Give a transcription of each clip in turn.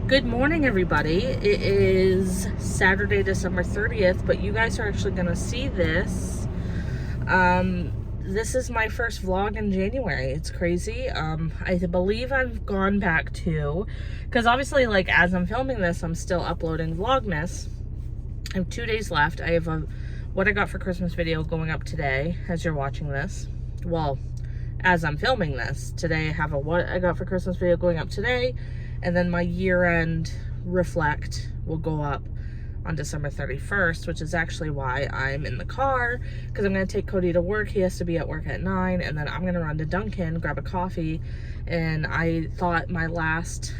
Good morning, everybody. It is Saturday, December 30th, but you guys are actually going to see this. This is my first vlog in January. It's crazy. I believe I've gone back to, because obviously, like, as I'm filming this, I'm still uploading Vlogmas. I have 2 days left. I have a what I got for Christmas video going up today as you're watching this. Well, as I'm filming this, today I have a what I got for Christmas video going up today. And then my year-end reflect will go up on December 31st, which is actually why I'm in the car, because I'm going to take Cody to work. He has to be at work at 9, and then I'm going to run to Dunkin', grab a coffee, and I thought my last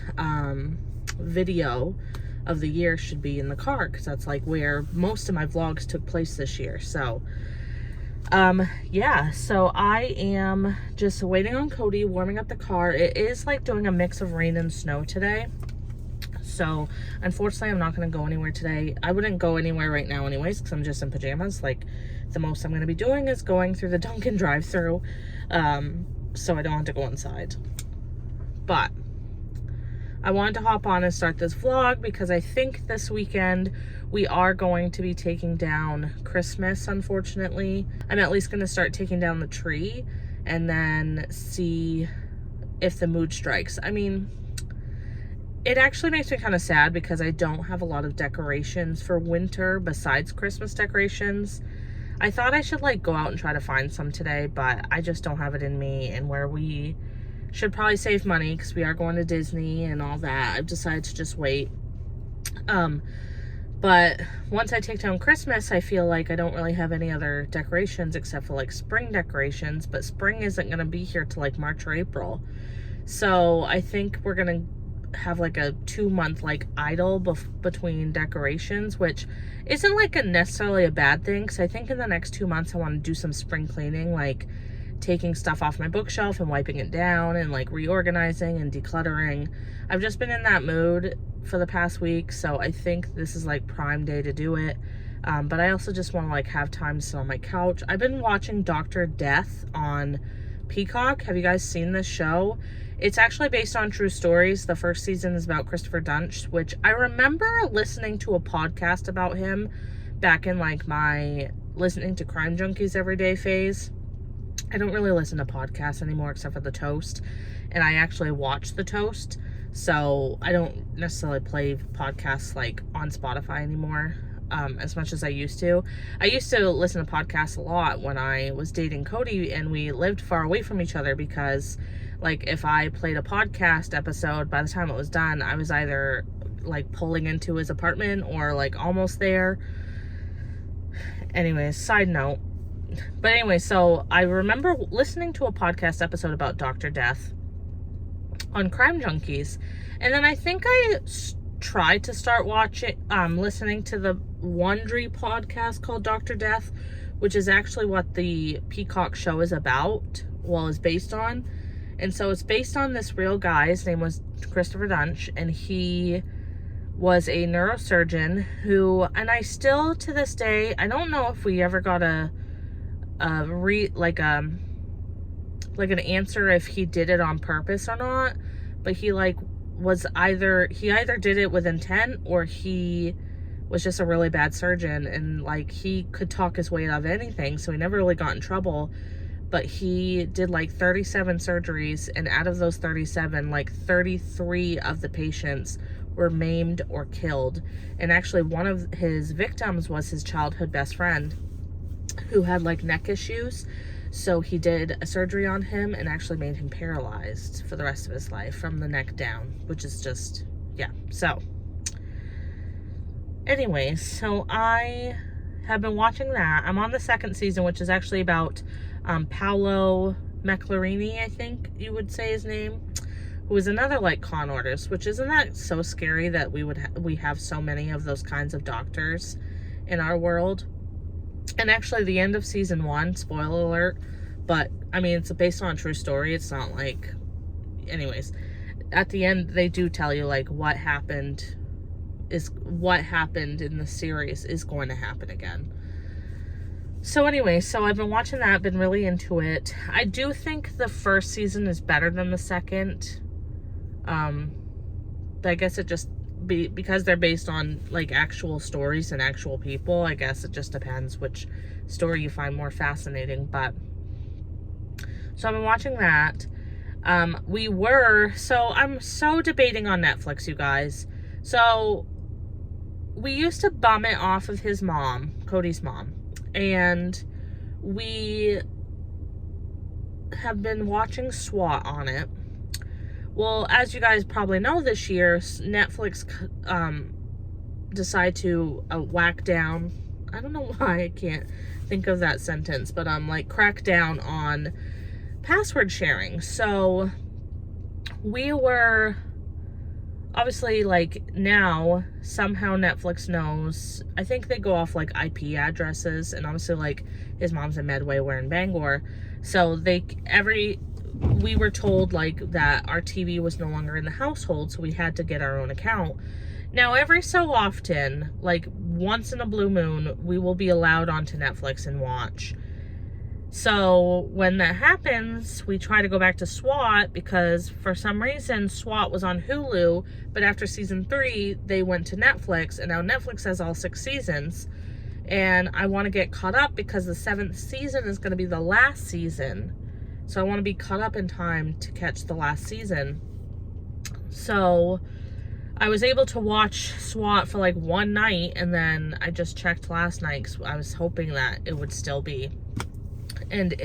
video of the year should be in the car, because that's like where most of my vlogs took place this year. So yeah, so I am just waiting on Cody, warming up the car. It is like doing a mix of rain and snow today. So unfortunately, I'm not going to go anywhere today. I wouldn't go anywhere right now anyways, because I'm just in pajamas. Like, the most I'm going to be doing is going through the Dunkin' drive-thru, so I don't have to go inside. But I wanted to hop on and start this vlog because I think this weekend we are going to be taking down Christmas, unfortunately. I'm at least going to start taking down the tree and then see if the mood strikes. I mean, it actually makes me kind of sad because I don't have a lot of decorations for winter besides Christmas decorations. I thought I should like go out and try to find some today, but I just don't have it in me, and where we should probably save money because we are going to Disney and all that, I've decided to just wait. But once I take down Christmas, I feel like I don't really have any other decorations except for like spring decorations, but spring isn't going to be here till like March or April. So I think we're going to have like a 2-month like idle between decorations, which isn't like necessarily a bad thing, because I think in the next 2 months I want to do some spring cleaning, like taking stuff off my bookshelf and wiping it down and like reorganizing and decluttering. I've just been in that mood for the past week, so I think this is like prime day to do it. But I also just want to like have time to sit on my couch. I've been watching Dr. Death on Peacock. Have you guys seen this show? It's actually based on true stories. The first season is about Christopher Dunst, which I remember listening to a podcast about him back in like my listening to Crime Junkies every day phase. I don't really listen to podcasts anymore except for The Toast, and I actually watch The Toast, so I don't necessarily play podcasts like on Spotify anymore as much as I used to. I used to listen to podcasts a lot when I was dating Cody and we lived far away from each other, because like if I played a podcast episode, by the time it was done, I was either like pulling into his apartment or like almost there. Anyways, side note. But anyway, so I remember listening to a podcast episode about Dr. Death on Crime Junkies. And then I think I tried to start listening to the Wondery podcast called Dr. Death, which is actually what the Peacock show is about, well, is based on. And so it's based on this real guy. His name was Christopher Dunst, and he was a neurosurgeon who, and I still to this day, I don't know if we ever got an answer if he did it on purpose or not, but he like was either did it with intent, or he was just a really bad surgeon, and like he could talk his way out of anything, so he never really got in trouble. But he did like 37 surgeries, and out of those 37, like 33 of the patients were maimed or killed. And actually one of his victims was his childhood best friend, who had like neck issues. So he did a surgery on him and actually made him paralyzed for the rest of his life from the neck down, which is just, yeah. So anyways, so I have been watching that. I'm on the second season, which is actually about Paolo Macchiarini, I think you would say his name, who is another like con artist, which isn't that so scary that we have so many of those kinds of doctors in our world. And actually the end of season 1, spoiler alert, but I mean, it's based on a true story. It's not like, anyways, at the end they do tell you like what happened in the series is going to happen again. So anyway, so I've been watching that, been really into it. I do think the first season is better than the second. I guess it just because they're based on like actual stories and actual people. I guess it just depends which story you find more fascinating. But so I've been watching that. So I'm so debating on Netflix, you guys. So we used to bum it off of his mom, Cody's mom, and we have been watching SWAT on it. Well, as you guys probably know, this year Netflix decided to whack down. I don't know why I can't think of that sentence, but like crack down on password sharing. So we were obviously, like, now somehow Netflix knows. I think they go off like IP addresses, and obviously like his mom's in Medway, we're in Bangor, so we were told like that our TV was no longer in the household, so we had to get our own account. Now every so often, like once in a blue moon, we will be allowed onto Netflix and watch. So when that happens, we try to go back to SWAT, because for some reason SWAT was on Hulu, but after season 3 they went to Netflix, and now Netflix has all 6 seasons, and I want to get caught up because the 7th season is going to be the last season, so I want to be caught up in time to catch the last season. So I was able to watch SWAT for like one night, and then I just checked last night because I was hoping that it would still be. And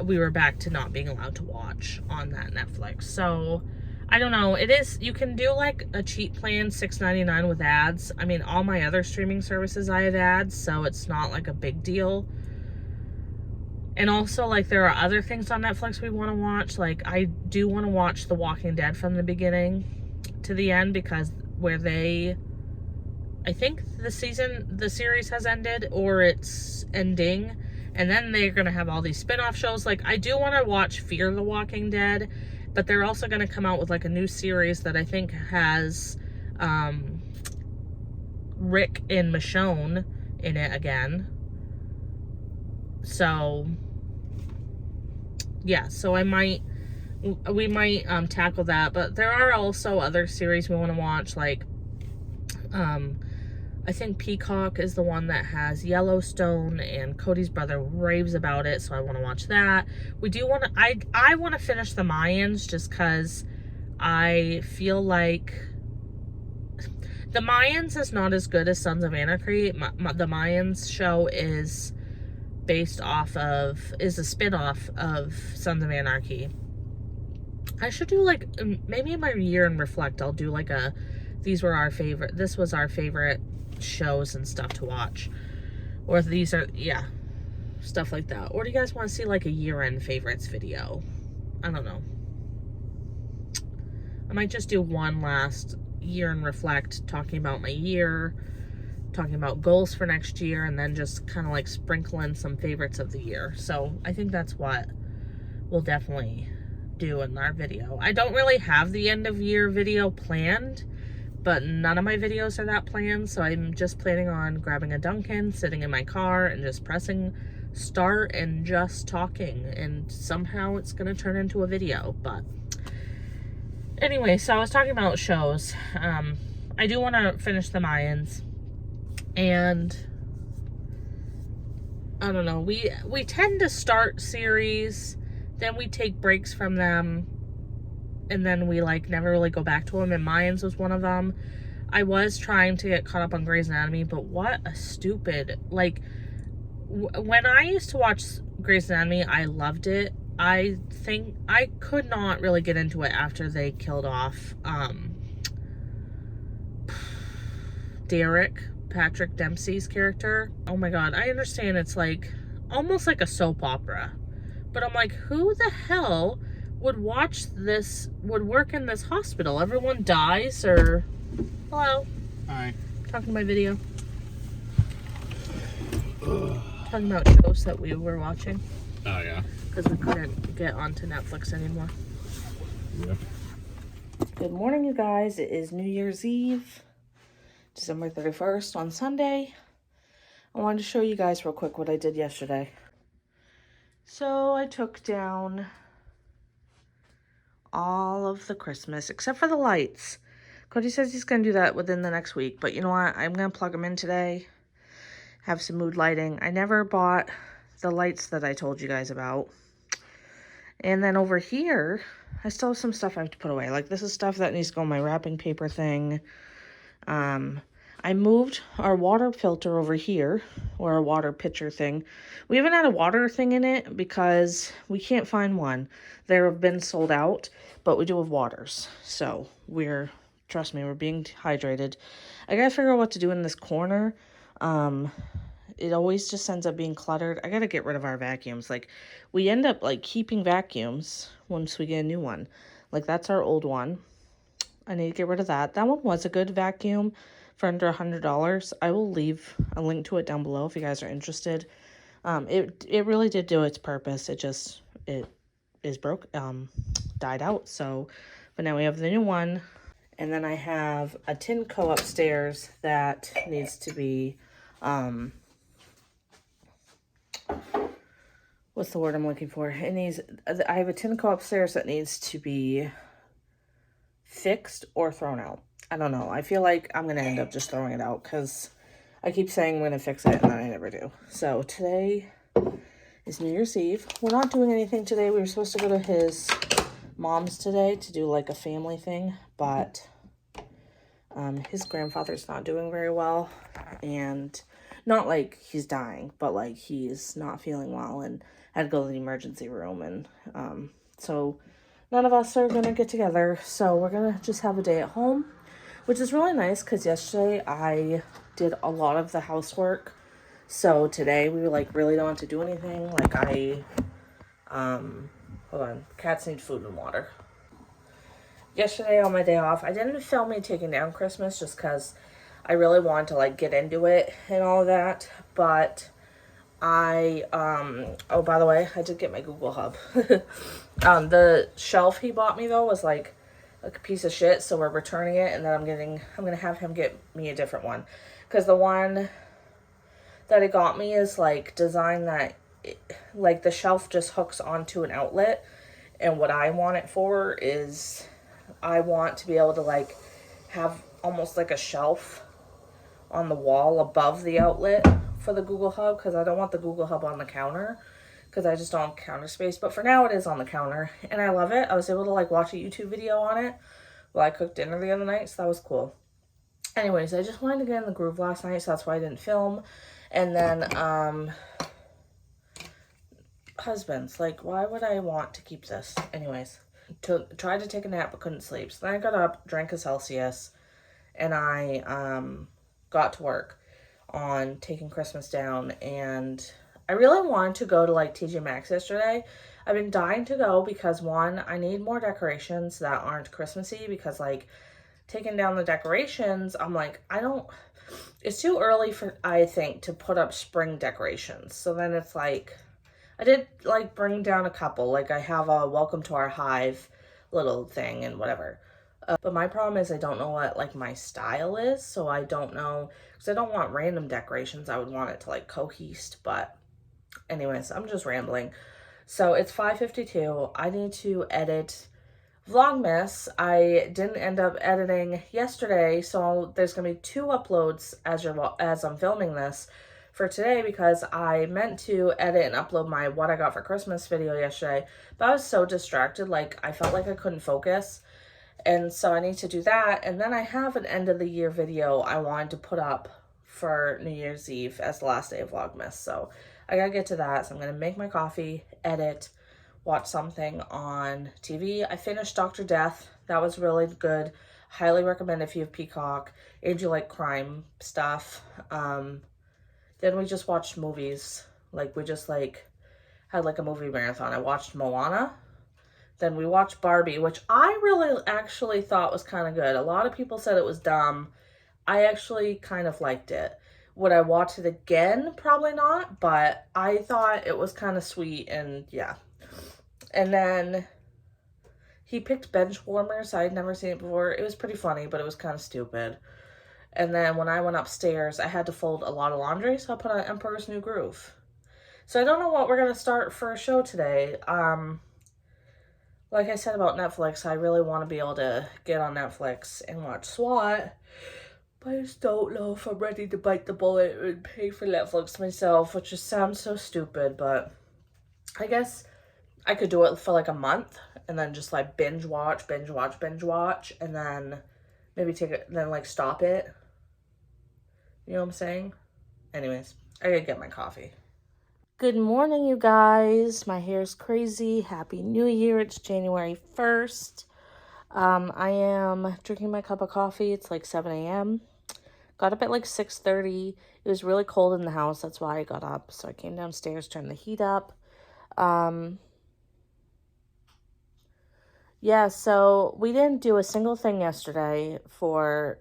we were back to not being allowed to watch on that Netflix. So I don't know. You can do like a cheap plan, $6.99 with ads. I mean, all my other streaming services I have ads, so it's not like a big deal. And also, like, there are other things on Netflix we want to watch. Like, I do want to watch The Walking Dead from the beginning to the end, because I think the series has ended, or it's ending, and then they're going to have all these spin-off shows. Like, I do want to watch Fear the Walking Dead, but they're also going to come out with like a new series that I think has Rick and Michonne in it again. So yeah, so we might tackle that. But there are also other series we want to watch, like I think Peacock is the one that has Yellowstone, and Cody's brother raves about it, so I want to watch that. We do want to, I want to finish the Mayans, just because I feel like the Mayans is not as good as Sons of Anarchy. The Mayans show is a spin-off of Sons of Anarchy. I should do like, maybe in my year and reflect, I'll do like this was our favorite shows and stuff to watch, or these are, yeah, stuff like that. Or do you guys want to see like a year-end favorites video? I don't know. I might just do one last year and reflect, talking about my year, talking about goals for next year, and then just kind of like sprinkle in some favorites of the year. So I think that's what we'll definitely do in our video. I don't really have the end of year video planned, but none of my videos are that planned, so I'm just planning on grabbing a Dunkin', sitting in my car, and just pressing start and just talking, and somehow it's gonna turn into a video. But anyway, so I was talking about shows. I do want to finish the Mayans, and I don't know, we tend to start series, then we take breaks from them, and then we like never really go back to them, and Mayans was one of them. I was trying to get caught up on Grey's Anatomy, but what a stupid, like, when I used to watch Grey's Anatomy, I loved it. I think I could not really get into it after they killed off Derek, Patrick Dempsey's character. Oh my god, I understand it's like almost like a soap opera, but I'm like, who the hell would watch this, would work in this hospital? Everyone dies, or... Hello. Hi. Talking to my video. Talking about shows that we were watching. Oh, yeah. Because we couldn't get onto Netflix anymore. Yep. Good morning, you guys. It is New Year's Eve, December 31st on Sunday. I wanted to show you guys real quick what I did yesterday. So I took down all of the Christmas, except for the lights. Cody says he's going to do that within the next week, but you know what? I'm going to plug them in today, have some mood lighting. I never bought the lights that I told you guys about. And then over here, I still have some stuff I have to put away. Like, this is stuff that needs to go in my wrapping paper thing. I moved our water filter over here, or a water pitcher thing. We haven't had a water thing in it because we can't find one. There have been sold out, but we do have waters. So trust me, we're being hydrated. I gotta figure out what to do in this corner. It always just ends up being cluttered. I gotta get rid of our vacuums. Like, we end up like keeping vacuums once we get a new one. Like, that's our old one. I need to get rid of that. That one was a good vacuum for under $100. I will leave a link to it down below if you guys are interested. It really did do its purpose. It is broke, died out. So, but now we have the new one. And then I have a Tinco upstairs that needs to be, what's the word I'm looking for? I have a Tinco upstairs that needs to be fixed or thrown out. I don't know. I feel like I'm going to end up just throwing it out because I keep saying I'm going to fix it and then I never do. So today is New Year's Eve. We're not doing anything today. We were supposed to go to his mom's today to do like a family thing, but his grandfather's not doing very well, and not like he's dying, but like he's not feeling well and had to go to the emergency room, and so none of us are going to get together. So we're going to just have a day at home, which is really nice because yesterday I did a lot of the housework. So today we like really don't have to do anything. Like hold on, cats need food and water. Yesterday on my day off, I didn't film me taking down Christmas just because I really wanted to like get into it and all that. But oh, by the way, I did get my Google Hub. The shelf he bought me though was like a piece of shit, so we're returning it, and then I'm gonna have him get me a different one, because the one that he got me is like designed that like the shelf just hooks onto an outlet, and what I want it for is I want to be able to like have almost like a shelf on the wall above the outlet for the Google Hub, because I don't want the Google Hub on the counter because I just don't have counter space. But for now it is on the counter and I love it. I was able to like watch a YouTube video on it while I cooked dinner the other night, so that was cool. Anyways, I just wanted to get in the groove last night, so that's why I didn't film. And then husbands, like, why would I want to keep this? Anyways, tried to take a nap but couldn't sleep. So then I got up, drank a Celsius, and I got to work on taking Christmas down. And I really wanted to go to like TJ Maxx yesterday. I've been dying to go because, one, I need more decorations that aren't Christmassy, because like taking down the decorations, I'm like, it's too early for, I think, to put up spring decorations. So then it's like, I did like bring down a couple. Like I have a welcome to our hive little thing and whatever. But my problem is I don't know what like my style is. So I don't know, because I don't want random decorations. I would want it to like cohese. But anyways, I'm just rambling. So it's 5:52. I need to edit Vlogmas. I didn't end up editing yesterday, so there's gonna be 2 uploads as I'm filming this for today, because I meant to edit and upload my what I got for Christmas video yesterday, but I was so distracted, like I felt like I couldn't focus, and so I need to do that. And then I have an end of the year video I wanted to put up for New Year's Eve as the last day of Vlogmas, so I gotta get to that. So I'm gonna make my coffee, edit, watch something on TV. I finished Dr. Death. That was really good. Highly recommend if you have Peacock and you like crime stuff. Then we just watched movies. Like we just like had like a movie marathon. I watched Moana. Then we watched Barbie, which I really actually thought was kind of good. A lot of people said it was dumb. I actually kind of liked it. Would I watch it again? Probably not, but I thought it was kind of sweet, and yeah. And then he picked Benchwarmers. I had never seen it before. It was pretty funny, but it was kind of stupid. And then when I went upstairs, I had to fold a lot of laundry, so I put on Emperor's New Groove. So I don't know what we're going to start for a show today. like I said about Netflix, I really want to be able to get on Netflix and watch SWAT. But I just don't know if I'm ready to bite the bullet and pay for Netflix myself, which just sounds so stupid, but I guess I could do it for like a month and then just like binge watch, and then maybe take it, then like stop it. You know what I'm saying? Anyways, I gotta get my coffee. Good morning, you guys. My hair's crazy. Happy New Year. It's January 1st. I am drinking my cup of coffee. It's like 7 a.m. Got up at like 6:30. It was really cold in the house. That's why I got up. So I came downstairs, turned the heat up. Yeah, so we didn't do a single thing yesterday for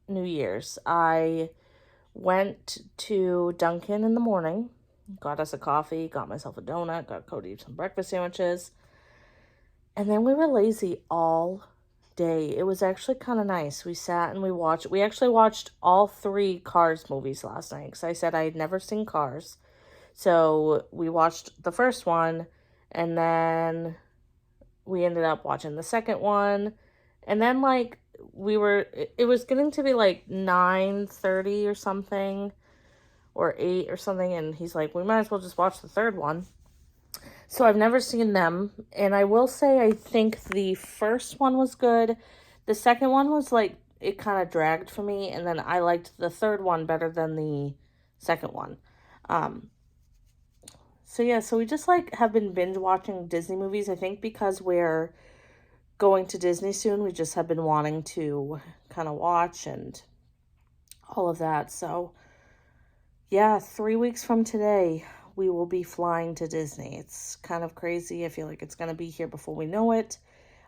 New Year's. I went to Dunkin' in the morning, got us a coffee, got myself a donut, got Cody some breakfast sandwiches, and then we were lazy all day. It was actually kind of nice. We sat and we actually watched all 3 Cars movies last night because I said I had never seen Cars. So we watched the first one, and then we ended up watching the second one, and then like it was getting to be like 9:30 or something, or 8 or something, and he's like, we might as well just watch the third one. So I've never seen them, and I will say I think the first one was good. The second one was like, it kind of dragged for me, and then I liked the third one better than the second one. So yeah, so we just like have been binge watching Disney movies. I think because we're going to Disney soon, we just have been wanting to kind of watch and all of that. So yeah, 3 weeks from today, we will be flying to Disney. It's kind of crazy. I feel like it's going to be here before we know it.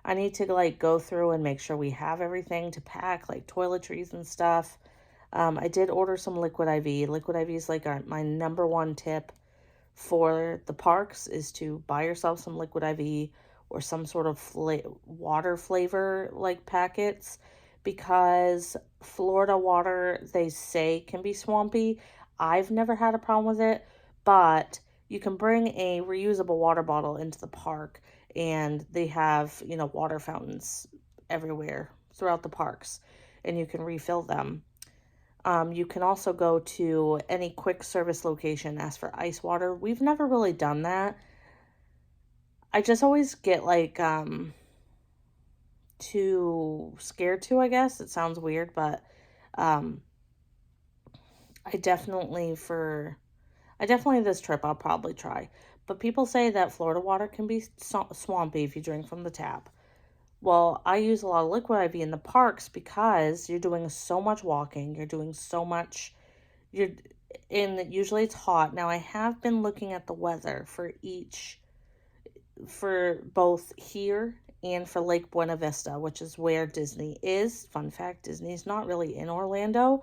I need to like go through and make sure we have everything to pack, like toiletries and stuff. I did order some Liquid IV. Liquid IV is like my number one tip for the parks, is to buy yourself some Liquid IV or some sort of water flavor like packets, because Florida water, they say, can be swampy. I've never had a problem with it, but you can bring a reusable water bottle into the park, and they have, water fountains everywhere throughout the parks, and you can refill them. You can also go to any quick service location, ask for ice water. We've never really done that. I just always get like too scared to, I guess. It sounds weird, but um I definitely this trip I'll probably try. But people say that Florida water can be swampy if you drink from the tap. Well, I use a lot of Liquid IV in the parks because you're doing so much walking, you're doing so much, usually it's hot. Now I have been looking at the weather for both here and for Lake Buena Vista, which is where Disney is. Fun fact, Disney's not really in Orlando.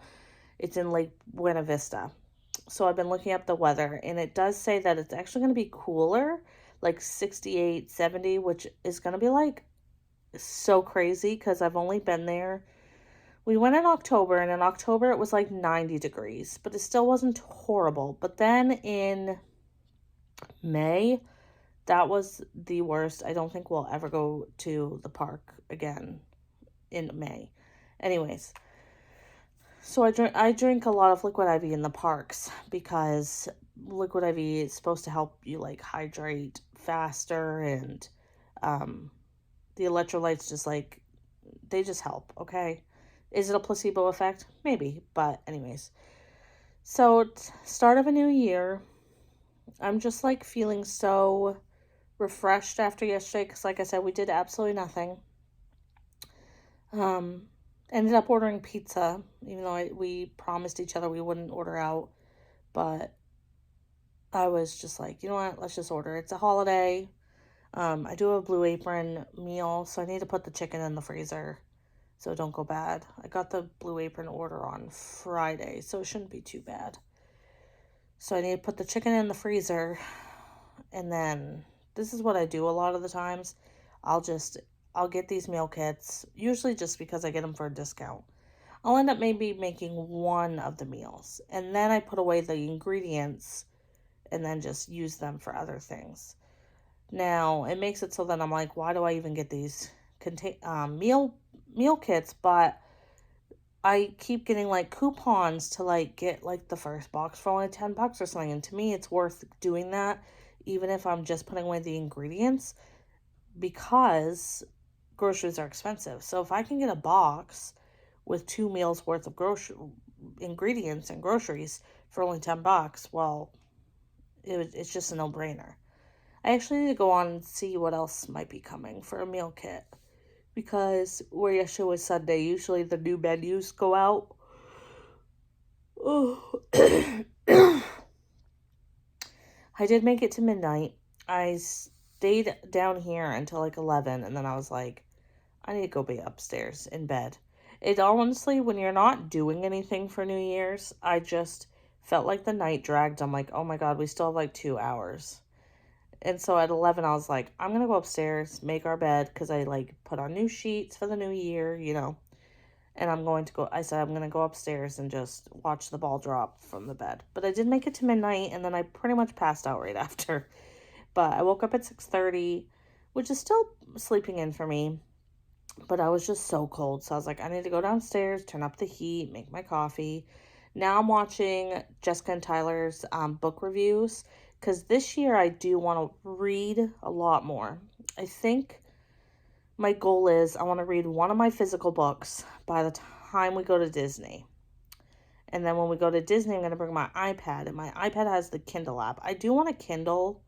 It's in Lake Buena Vista. So I've been looking up the weather, and it does say that it's actually going to be cooler, like 68, 70, which is going to be like so crazy because I've only been there. We went in October, and in October it was like 90 degrees, but it still wasn't horrible. But then in May, that was the worst. I don't think we'll ever go to the park again in May. Anyways, so I drink a lot of Liquid IV in the parks because Liquid IV is supposed to help you like hydrate faster, and the electrolytes just like, they just help, okay? Is it a placebo effect? Maybe, but anyways. So, start of a new year. I'm just like feeling so refreshed after yesterday because, like I said, we did absolutely nothing. Ended up ordering pizza, even though we promised each other we wouldn't order out. But I was just like, you know what? Let's just order. It's a holiday. I do have a Blue Apron meal, so I need to put the chicken in the freezer so it don't go bad. I got the Blue Apron order on Friday, so it shouldn't be too bad. So I need to put the chicken in the freezer, and then this is what I do a lot of the times. I'll get these meal kits, usually just because I get them for a discount. I'll end up maybe making one of the meals, and then I put away the ingredients and then just use them for other things. Now, it makes it so that I'm like, why do I even get these meal kits? But I keep getting like coupons to like get like the first box for only $10 or something. And to me, it's worth doing that, even if I'm just putting away the ingredients, because groceries are expensive. So if I can get a box with 2 meals worth of ingredients and groceries for only $10, well, it's just a no-brainer. I actually need to go on and see what else might be coming for a meal kit, because where yesterday was Sunday, usually the new menus go out. Oh. I did make it to midnight. I stayed down here until like 11, and then I was like, I need to go be upstairs in bed. It honestly, when you're not doing anything for New Year's, I just felt like the night dragged. I'm like, oh my God, we still have like 2 hours. And so at 11, I was like, I'm going to go upstairs, make our bed, because I like put on new sheets for the new year, and I said, I'm going to go upstairs and just watch the ball drop from the bed. But I did make it to midnight, and then I pretty much passed out right after. But I woke up at 6:30, which is still sleeping in for me. But I was just so cold. So I was like, I need to go downstairs, turn up the heat, make my coffee. Now I'm watching Jessica and Tyler's book reviews, because this year I do want to read a lot more. I think my goal is I want to read one of my physical books by the time we go to Disney. And then when we go to Disney, I'm going to bring my iPad. And my iPad has the Kindle app. I do want a Kindle,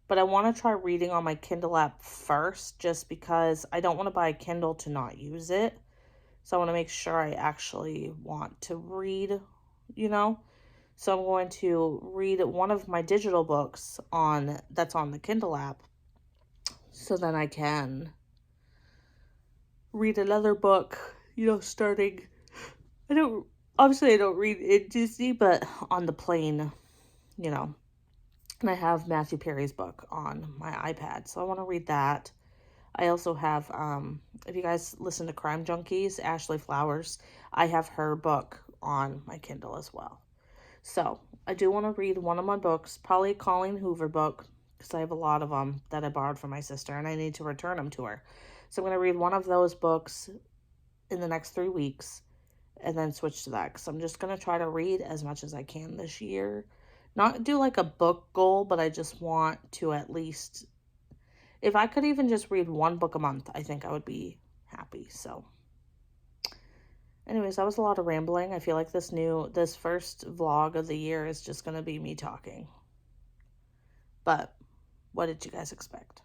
but I want to try reading on my Kindle app first, just because I don't want to buy a Kindle to not use it. So I want to make sure I actually want to read, So I'm going to read one of my digital books that's on the Kindle app, so then I can read another book, starting. I don't read in Disney, but on the plane, and I have Matthew Perry's book on my iPad, so I want to read that. I also have, if you guys listen to Crime Junkies, Ashley Flowers, I have her book on my Kindle as well. So I do want to read one of my books, probably a Colleen Hoover book, because I have a lot of them that I borrowed from my sister, and I need to return them to her. So I'm going to read one of those books in the next 3 weeks, and then switch to that, because I'm just going to try to read as much as I can this year. Not do like a book goal, but I just want to at least, if I could even just read one book a month, I think I would be happy. So anyways, that was a lot of rambling. I feel like this first vlog of the year is just going to be me talking. But what did you guys expect?